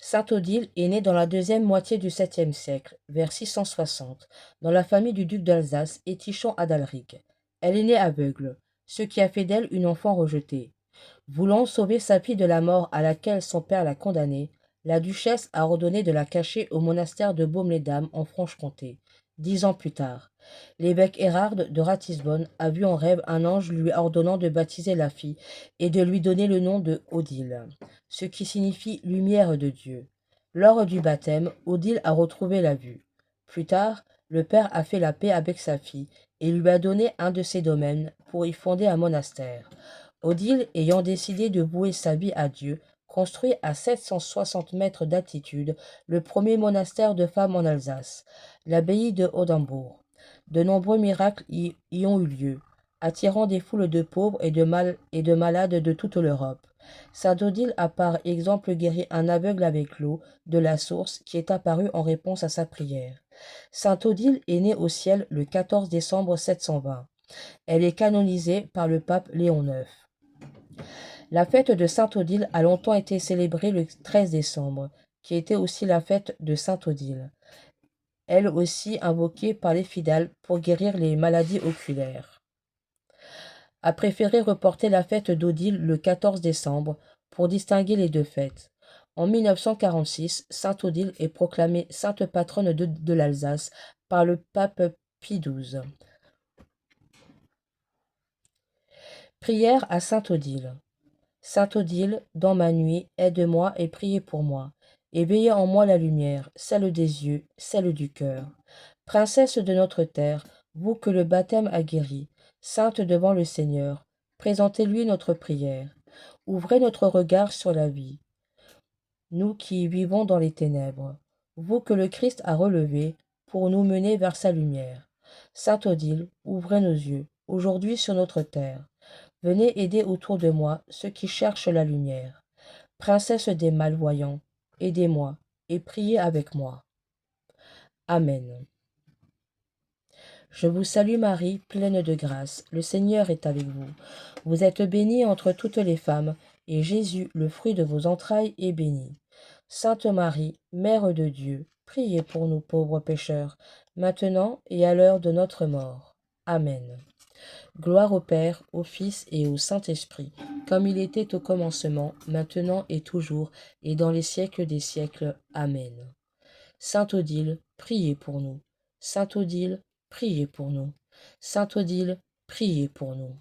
Sainte Odile est née dans la deuxième moitié du 7e siècle, vers 660, dans la famille du duc d'Alsace Étichon Adalric. Elle est née aveugle, ce qui a fait d'elle une enfant rejetée. Voulant sauver sa fille de la mort à laquelle son père l'a condamnée, la duchesse a ordonné de la cacher au monastère de Baume-les-Dames en Franche-Comté. 10 ans plus tard, l'évêque Hérard de Ratisbonne a vu en rêve un ange lui ordonnant de baptiser la fille et de lui donner le nom de Odile, ce qui signifie lumière de Dieu. Lors du baptême, Odile a retrouvé la vue. Plus tard, le père a fait la paix avec sa fille et lui a donné un de ses domaines pour y fonder un monastère. Odile, ayant décidé de vouer sa vie à Dieu, construit à 760 mètres d'altitude le premier monastère de femmes en Alsace, l'abbaye de Audimbourg. De nombreux miracles y ont eu lieu, attirant des foules de pauvres et de malades de toute l'Europe. Sainte Odile a par exemple guéri un aveugle avec l'eau de la source qui est apparue en réponse à sa prière. Sainte Odile est née au ciel le 14 décembre 720. Elle est canonisée par le pape Léon IX. La fête de Sainte Odile a longtemps été célébrée le 13 décembre, qui était aussi la fête de Sainte Odile, elle aussi invoquée par les fidèles pour guérir les maladies oculaires. A préféré reporter la fête d'Odile le 14 décembre pour distinguer les deux fêtes. En 1946, Sainte Odile est proclamée sainte patronne de l'Alsace par le pape Pie XII. Prière à Sainte Odile. Sainte Odile, dans ma nuit, aide-moi et priez pour moi. Éveillez en moi la lumière, celle des yeux, celle du cœur. Princesse de notre terre, vous que le baptême a guéri, sainte devant le Seigneur, présentez-lui notre prière. Ouvrez notre regard sur la vie, nous qui vivons dans les ténèbres. Vous que le Christ a relevé pour nous mener vers sa lumière. Sainte Odile, ouvrez nos yeux, aujourd'hui sur notre terre. Venez aider autour de moi ceux qui cherchent la lumière. Princesse des malvoyants, aidez-moi et priez avec moi. Amen. Je vous salue Marie, pleine de grâce, le Seigneur est avec vous. Vous êtes bénie entre toutes les femmes, et Jésus, le fruit de vos entrailles, est béni. Sainte Marie, Mère de Dieu, priez pour nous pauvres pécheurs, maintenant et à l'heure de notre mort. Amen. Gloire au Père, au Fils et au Saint-Esprit, comme il était au commencement, maintenant et toujours, et dans les siècles des siècles. Amen. Sainte Odile, priez pour nous. Sainte Odile, priez pour nous. Sainte Odile, priez pour nous.